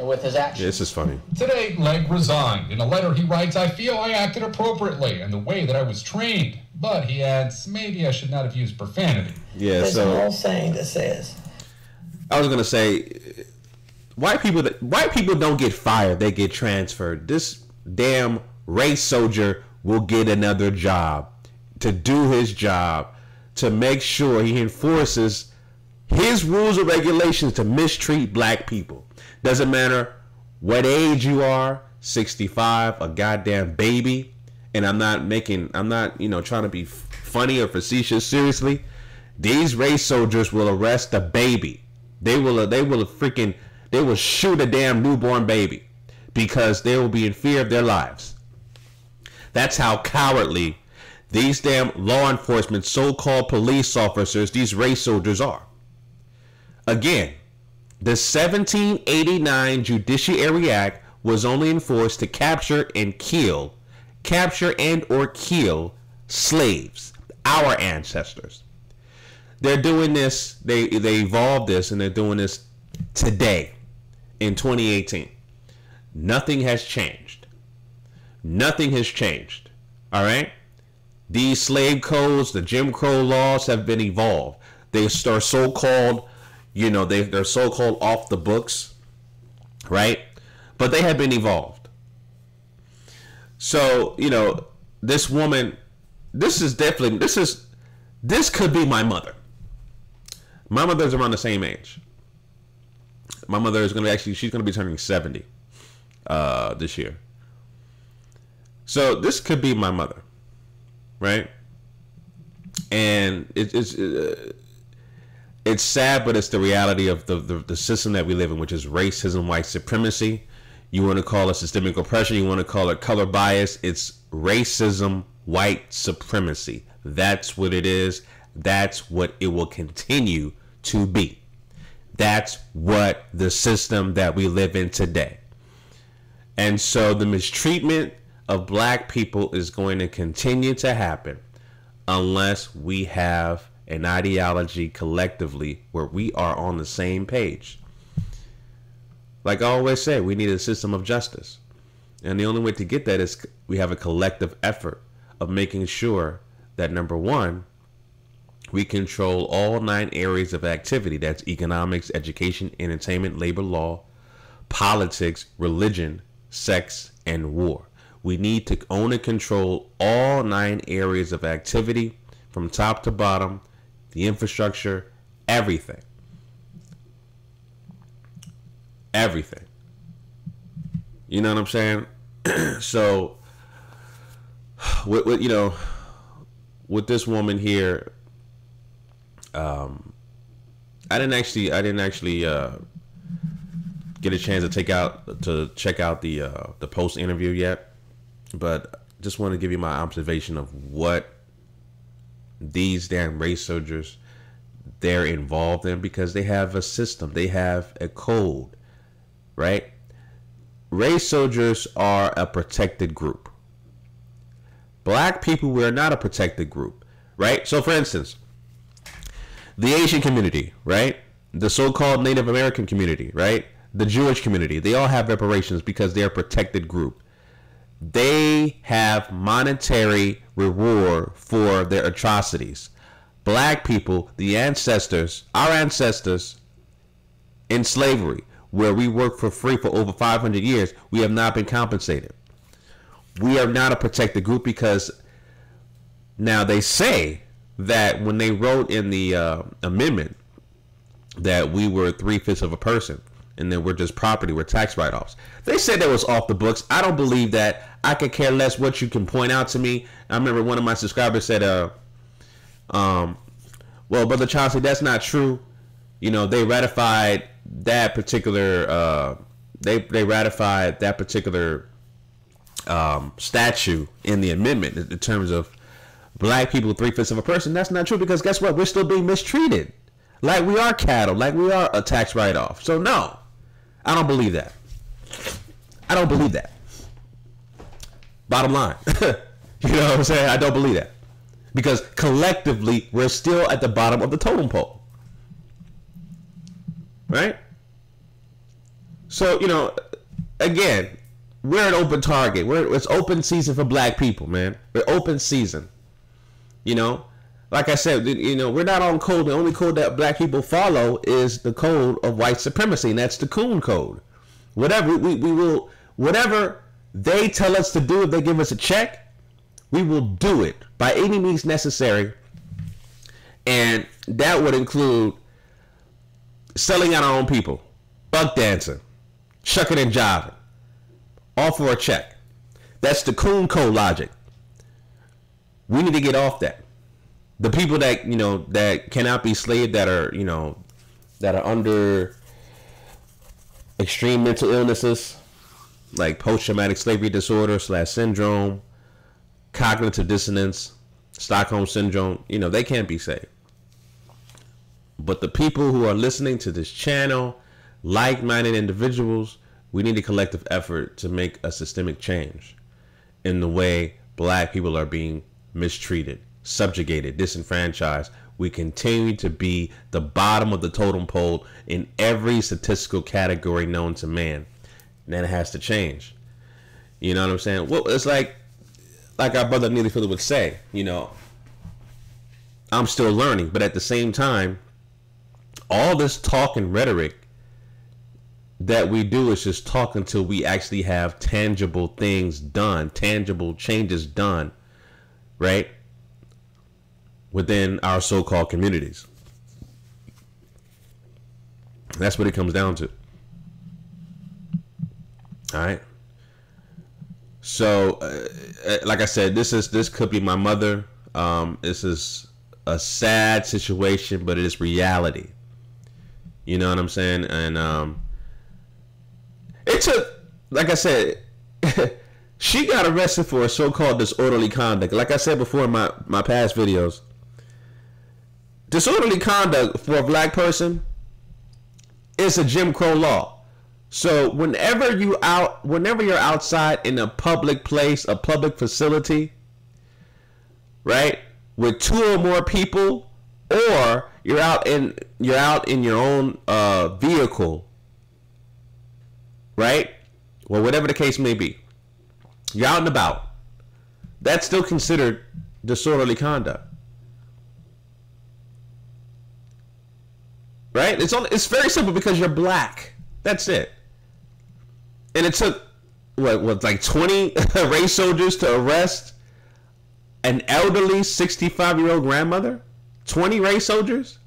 with his actions. This is funny. Today, Legg resigned. In a letter he writes, "I feel I acted appropriately in the way that I was trained." But he adds, maybe I should not have used profanity. Yeah, There's so an old saying that says, I was gonna say, white people don't get fired; they get transferred. This damn race soldier will get another job to do his job, to make sure he enforces his rules and regulations to mistreat black people. Doesn't matter what age you are, 65, a goddamn baby. And I'm not, trying to be funny or facetious. Seriously, these race soldiers will arrest a baby. They will shoot a damn newborn baby because they will be in fear of their lives. That's how cowardly these damn law enforcement, so-called police officers, these race soldiers are. Again, the 1789 Judiciary Act was only enforced to capture and or kill slaves, our ancestors. They're doing this, they evolved this, and they're doing this today in 2018. Nothing has changed. Nothing has changed. All right? These slave codes, the Jim Crow laws have been evolved. They are so-called, they're so-called off the books, right? But they have been evolved. So, this woman, this could be my mother. My mother's around the same age. My mother is she's going to be turning 70 this year. So this could be my mother, right? And it's sad, but it's the reality of the system that we live in, which is racism, white supremacy. You want to call it systemic oppression, you want to call it color bias. It's racism, white supremacy. That's what it is. That's what it will continue to be. That's what the system that we live in today. And so the mistreatment of black people is going to continue to happen unless we have an ideology collectively where we are on the same page. Like I always say, we need a system of justice. And the only way to get that is we have a collective effort of making sure that, number one, we control all 9 areas of activity. That's economics, education, entertainment, labor law, politics, religion, sex, and war. We need to own and control all 9 areas of activity from top to bottom, the infrastructure, everything. Everything. You know what I'm saying? So, with this woman here, I didn't actually get a chance to check out the post interview yet, but just want to give you my observation of what these damn race soldiers they're involved in, because they have a system, they have a code, right? Race soldiers are a protected group. Black people, we are not a protected group, right? So, for instance, the Asian community, right? The so-called Native American community, right? The Jewish community, they all have reparations because they're a protected group. They have monetary reward for their atrocities. Black people, the ancestors, our ancestors in slavery, where we worked for free for over 500 years, we have not been compensated. We are not a protected group because now they say that when they wrote in the amendment that we were 3/5 of a person and then we're just property, we're tax write-offs. They said that was off the books. I don't believe that. I could care less what you can point out to me. I remember one of my subscribers said, well, Brother Chauncey, that's not true. They ratified that particular they ratified that particular statute in the amendment in terms of black people 3/5 of a person. That's not true, because guess what? We're still being mistreated. Like we are cattle, like we are a tax write-off. So no, I don't believe that. I don't believe that. Bottom line. You know what I'm saying? I don't believe that. Because collectively, we're still at the bottom of the totem pole. Right? So, you know, again, we're an open target. It's open season for black people, man. We're open season. You know, like I said, you know, we're not on code. The only code that black people follow is the code of white supremacy, and that's the Coon Code. Whatever we will, whatever they tell us to do, if they give us a check, we will do it by any means necessary. And that would include selling out our own people, buck dancing, shucking and jiving, all for a check. That's the Coon Code logic. We need to get off that. The people that, you know, that cannot be slaved, that are, you know, that are under extreme mental illnesses like post-traumatic slavery disorder / syndrome, cognitive dissonance, Stockholm syndrome, you know, they can't be saved. But the people who are listening to this channel, like-minded individuals, we need a collective effort to make a systemic change in the way black people are being mistreated, subjugated, disenfranchised. We continue to be the bottom of the totem pole in every statistical category known to man. And that has to change. You know what I'm saying? Well, it's like our brother Neely Phillip would say, you know, I'm still learning, but at the same time, all this talk and rhetoric that we do is just talk until we actually have tangible things done, tangible changes done, right? Within our so-called communities. That's what it comes down to. All right. So, like I said, this could be my mother. This is a sad situation, but it is reality. You know what I'm saying? And it took, like I said, she got arrested for a so-called disorderly conduct. Like I said before in my past videos, disorderly conduct for a black person is a Jim Crow law. So whenever you're outside in a public place, a public facility, right, with two or more people, or you're out in your own vehicle, right, or whatever the case may be, you're out and about, that's still considered disorderly conduct, right? It's very simple, because you're black. That's it. And it took what like 20 race soldiers to arrest an elderly 65-year-old grandmother. 20 race soldiers.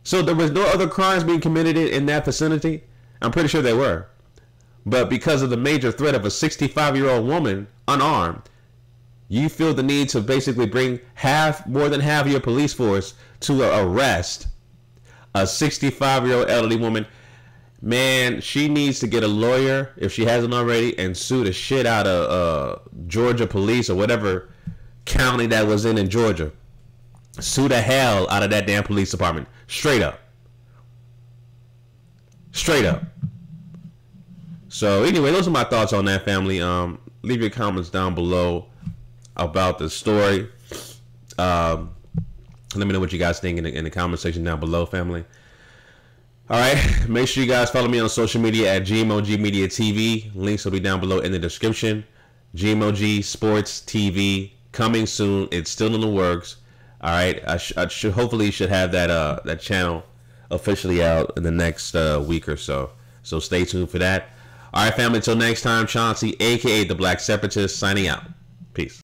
So there was no other crimes being committed in that vicinity. I'm pretty sure they were, but because of the major threat of a 65-year-old woman unarmed, you feel the need to basically bring more than half of your police force to arrest a 65-year-old elderly woman. Man, she needs to get a lawyer, if she hasn't already, and sue the shit out of Georgia police or whatever county that was in Georgia. Sue the hell out of that damn police department. Straight up. Straight up. So anyway, those are my thoughts on that, family. Leave your comments down below about the story. Let me know what you guys think in the comment section down below, family. All right, make sure you guys follow me on social media at GMOGMediaTV. Links will be down below in the description. GMOG Sports TV coming soon. It's still in the works. All right, I should hopefully have that channel officially out in the next week or so. So stay tuned for that. All right, family. Until next time, Chauncey, aka the Black Separatist, signing out. Peace.